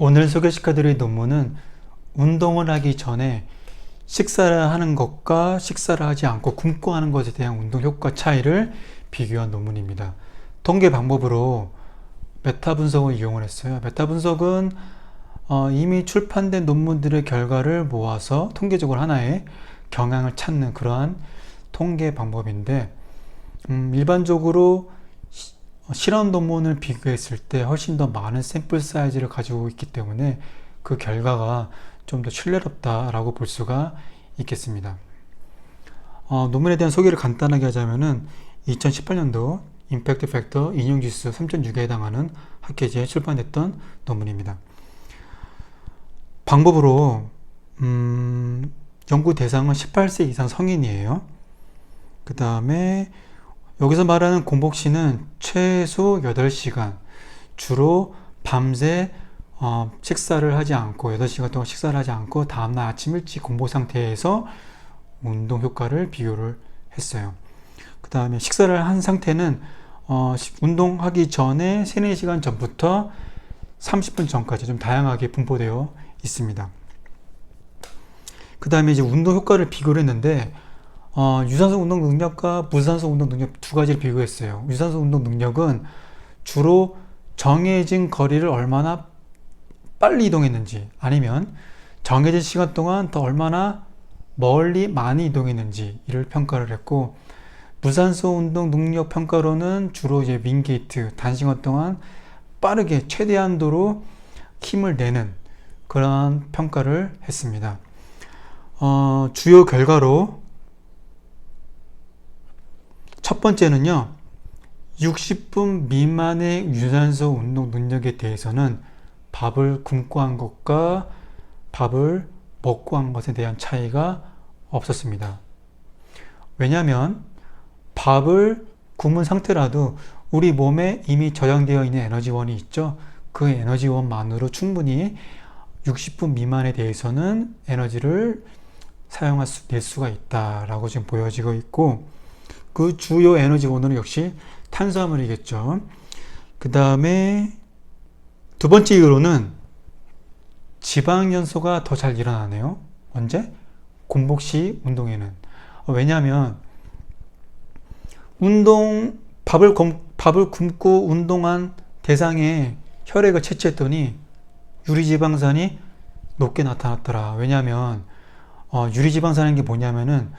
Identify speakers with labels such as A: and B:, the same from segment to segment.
A: 오늘 소개시켜드릴 논문은 운동을 하기 전에 식사를 하는 것과 식사를 하지 않고 굶고 하는 것에 대한 운동 효과 차이를 비교한 논문입니다. 통계 방법으로 메타 분석을 이용을 했어요. 메타 분석은 이미 출판된 논문들의 결과를 모아서 통계적으로 하나의 경향을 찾는 그러한 통계 방법인데, 일반적으로 실험 논문을 비교했을 때 훨씬 더 많은 샘플 사이즈를 가지고 있기 때문에 그 결과가 좀 더 신뢰롭다라고 볼 수가 있겠습니다. 논문에 대한 소개를 간단하게 하자면은 2018년도 임팩트 팩터 인용지수 3.6에 해당하는 학회지에 출판됐던 논문입니다. 방법으로 연구 대상은 18세 이상 성인이에요. 그 다음에 여기서 말하는 공복시는 최소 8시간, 주로 밤새 식사를 하지 않고 8시간 동안 식사를 하지 않고 다음날 아침 일찍 공복 상태에서 운동 효과를 비교를 했어요. 그 다음에 식사를 한 상태는 운동하기 전에 3, 4시간 전부터 30분 전까지 좀 다양하게 분포되어 있습니다. 그 다음에 이제 운동 효과를 비교를 했는데 유산소 운동 능력과 무산소 운동 능력 두 가지를 비교했어요. 유산소 운동 능력은 주로 정해진 거리를 얼마나 빨리 이동했는지, 아니면 정해진 시간 동안 더 얼마나 멀리 많이 이동했는지 이를 평가를 했고, 무산소 운동 능력 평가로는 주로 이제 윙게이트, 단시간 동안 빠르게 최대한도로 힘을 내는 그러한 평가를 했습니다. 주요 결과로 첫 번째는요, 60분 미만의 유산소 운동 능력에 대해서는 밥을 굶고 한 것과 밥을 먹고 한 것에 대한 차이가 없었습니다. 왜냐하면 밥을 굶은 상태라도 우리 몸에 이미 저장되어 있는 에너지원이 있죠. 그 에너지원만으로 충분히 60분 미만에 대해서는 에너지를 낼 수가 있다라고 지금 보여지고 있고, 그 주요 에너지원은 역시 탄수화물이겠죠. 그 다음에 두 번째 이유로는 지방 연소가 더 잘 일어나네요. 언제? 공복시 운동에는. 왜냐하면 밥을 굶고 운동한 대상의 혈액을 채취했더니 유리지방산이 높게 나타났더라. 왜냐하면 유리지방산인 게 뭐냐면은,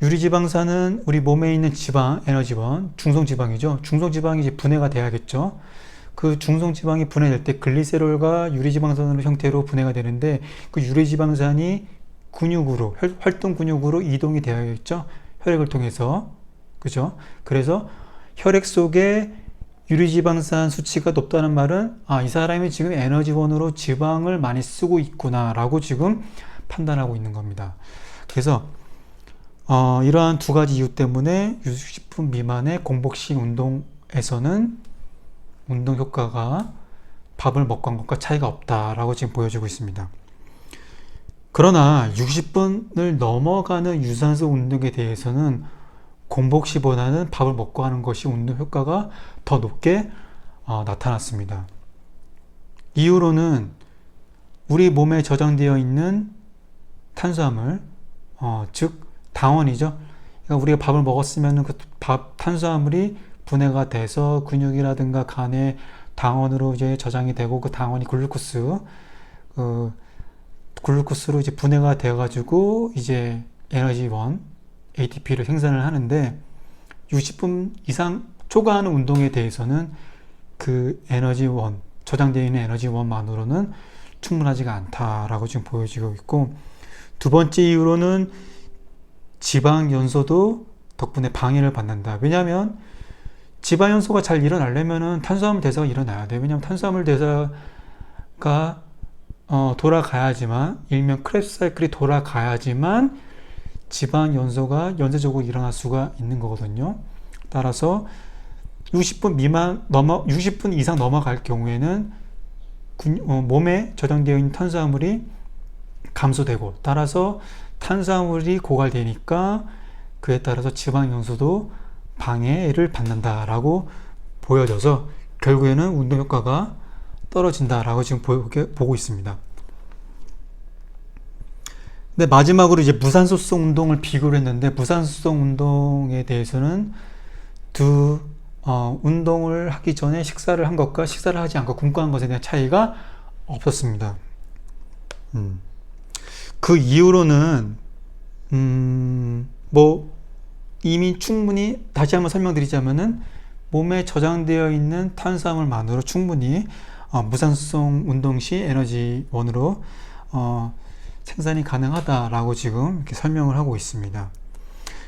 A: 유리지방산은 우리 몸에 있는 지방, 에너지원, 중성지방이죠. 중성지방이 이제 분해가 돼야겠죠. 그 중성지방이 분해될 때 글리세롤과 유리지방산으로 형태로 분해가 되는데, 그 유리지방산이 근육으로, 활동 근육으로 이동이 되어야겠죠. 혈액을 통해서. 그죠? 그래서 혈액 속에 유리지방산 수치가 높다는 말은, 이 사람이 지금 에너지원으로 지방을 많이 쓰고 있구나 라고 지금 판단하고 있는 겁니다. 그래서 이러한 두 가지 이유 때문에 60분 미만의 공복시 운동에서는 운동 효과가 밥을 먹고 한 것과 차이가 없다라고 지금 보여주고 있습니다. 그러나 60분을 넘어가는 유산소 운동에 대해서는 공복시보다는 밥을 먹고 하는 것이 운동 효과가 더 높게 나타났습니다. 이유로는 우리 몸에 저장되어 있는 탄수화물, 즉 당원이죠. 그러니까 우리가 밥을 먹었으면 그 탄수화물이 분해가 돼서 근육이라든가 간에 당원으로 이제 저장이 되고, 그 당원이 글루코스로 이제 분해가 되어가지고 이제 에너지원 ATP를 생산을 하는데, 60분 이상 초과하는 운동에 대해서는 그 에너지원, 저장되어 있는 에너지원만으로는 충분하지가 않다라고 지금 보여지고 있고, 두 번째 이유로는 지방 연소도 덕분에 방해를 받는다. 왜냐하면 지방 연소가 잘 일어나려면은 탄수화물 대사가 일어나야 돼요. 왜냐하면 탄수화물 대사가 돌아가야지만, 일명 크레브스 사이클이 돌아가야지만 지방 연소가 연쇄적으로 일어날 수가 있는 거거든요. 따라서 60분 이상 넘어갈 경우에는 몸에 저장되어 있는 탄수화물이 감소되고, 따라서 탄수화물이 고갈되니까 그에 따라서 지방 연소도 방해를 받는다라고 보여져서 결국에는 운동 효과가 떨어진다라고 지금 보고 있습니다. 근데 마지막으로 이제 무산소성 운동을 비교를 했는데, 무산소성 운동에 대해서는 운동을 하기 전에 식사를 한 것과 식사를 하지 않고 굶고 한 것에 대한 차이가 없었습니다. 그 이후로는 뭐 이미 충분히 다시 한번 설명드리자면은 몸에 저장되어 있는 탄수화물만으로 충분히 무산소성 운동 시 에너지원으로 생산이 가능하다라고 지금 이렇게 설명을 하고 있습니다.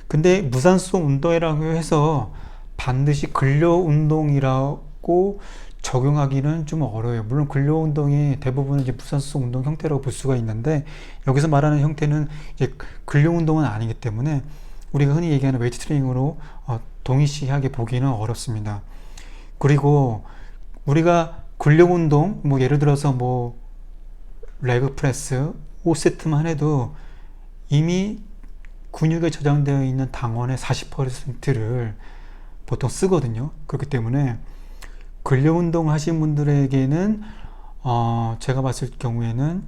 A: 근데 무산소성 운동이라고 해서 반드시 근력 운동이라고 적용하기는 좀 어려워요. 물론 근력 운동이 대부분 이제 무산소성 운동 형태라고 볼 수가 있는데, 여기서 말하는 형태는 이제 근력 운동은 아니기 때문에 우리가 흔히 얘기하는 웨이트 트레이닝으로 동일시하게 보기는 어렵습니다. 그리고 우리가 근력 운동, 뭐 예를 들어서 뭐 레그 프레스 5세트만 해도 이미 근육에 저장되어 있는 당원의 40%를 보통 쓰거든요. 그렇기 때문에 근력 운동 하신 분들에게는 제가 봤을 경우에는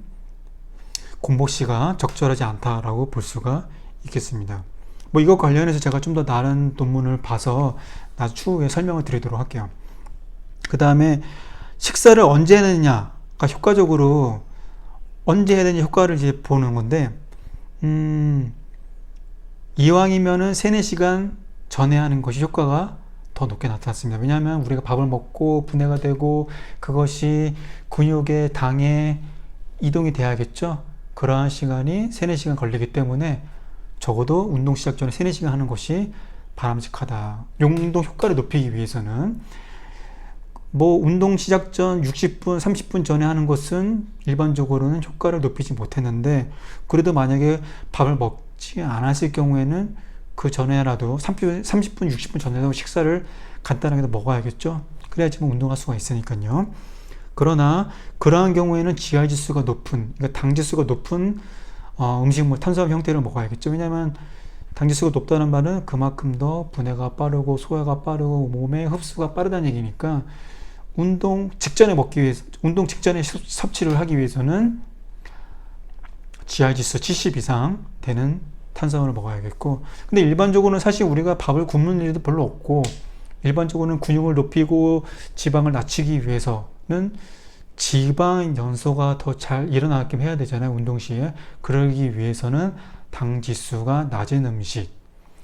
A: 공복시가 적절하지 않다라고 볼 수가 있겠습니다. 뭐 이거 관련해서 제가 좀 더 다른 논문을 봐서 추후에 설명을 드리도록 할게요. 그 다음에 식사를 언제 해야 되느냐가 효과적으로 언제 해야 되느냐 효과를 이제 보는 건데, 이왕이면은 3, 4시간 전에 하는 것이 효과가 더 높게 나타났습니다. 왜냐하면 우리가 밥을 먹고 분해가 되고 그것이 근육의 당에 이동이 돼야겠죠. 그러한 시간이 3, 4시간 걸리기 때문에 적어도 운동 시작 전에 3, 4시간 하는 것이 바람직하다. 운동 효과를 높이기 위해서는 뭐 운동 시작 전 60분, 30분 전에 하는 것은 일반적으로는 효과를 높이지 못했는데, 그래도 만약에 밥을 먹지 않았을 경우에는 그 전에라도 30분, 60분 전에도 식사를 간단하게 먹어야겠죠. 그래야지만 운동할 수가 있으니까요. 그러나 그러한 경우에는 GI 지수가 높은, 그러니까 당 지수가 높은 음식물, 탄수화물 형태를 먹어야겠죠. 왜냐하면 당 지수가 높다는 말은 그만큼 더 분해가 빠르고 소화가 빠르고 몸의 흡수가 빠르다는 얘기니까, 운동 직전에 먹기 위해서, 운동 직전에 섭취를 하기 위해서는 GI 지수 70 이상 되는 탄수화물을 먹어야겠고, 근데 일반적으로는 사실 우리가 밥을 굶는 일도 별로 없고, 일반적으로는 근육을 높이고 지방을 낮추기 위해서는 지방 연소가 더 잘 일어나게끔 해야 되잖아요, 운동 시에. 그러기 위해서는 당 지수가 낮은 음식,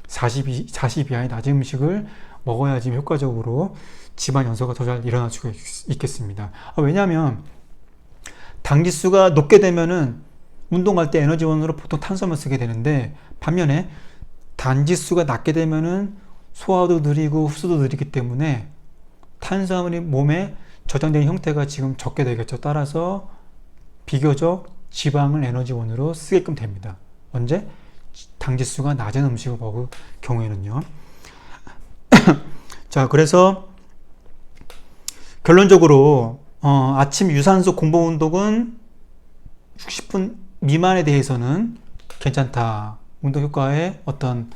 A: 40 이하의 낮은 음식을 먹어야지 효과적으로 지방 연소가 더 잘 일어날 수가 있겠습니다. 왜냐하면 당 지수가 높게 되면은 운동할 때 에너지원으로 보통 탄수화물 쓰게 되는데, 반면에 당 지수가 낮게 되면은 소화도 느리고 흡수도 느리기 때문에 탄수화물이 몸에 저장된 형태가 지금 적게 되겠죠. 따라서 비교적 지방을 에너지원으로 쓰게끔 됩니다. 언제? 당 지수가 낮은 음식을 먹을 경우에는요. 자, 그래서 결론적으로 아침 유산소 공복 운동은 60분 미만에 대해서는 괜찮다. 운동 효과에 어떤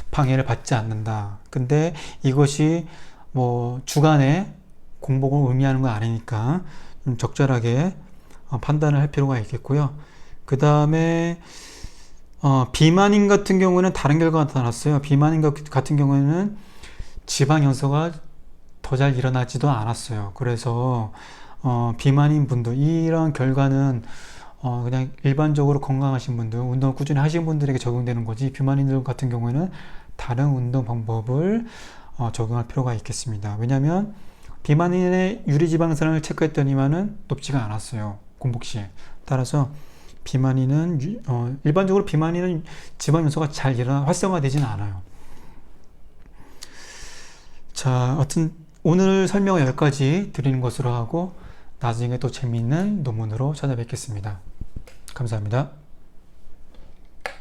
A: 방해를 받지 않는다. 근데 이것이 뭐 주간에 공복을 의미하는 건 아니니까 좀 적절하게 판단을 할 필요가 있겠고요. 그 다음에 비만인 같은 경우는 다른 결과가 나타났어요. 비만인 같은 경우에는 지방 연소가 더 잘 일어나지도 않았어요. 그래서 비만인 분들, 이런 결과는 그냥 일반적으로 건강하신 분들, 운동을 꾸준히 하신 분들에게 적용되는 거지, 비만인들 같은 경우에는 다른 운동 방법을 적용할 필요가 있겠습니다. 왜냐하면 비만인의 유리지방산을 체크했더니만은 높지가 않았어요, 공복 시에. 따라서 비만인은 일반적으로 비만인은 지방 연소가 잘 활성화되지는 않아요. 자, 하여튼 오늘 설명은 여기까지 드리는 것으로 하고, 나중에 또 재미있는 논문으로 찾아뵙겠습니다. 감사합니다.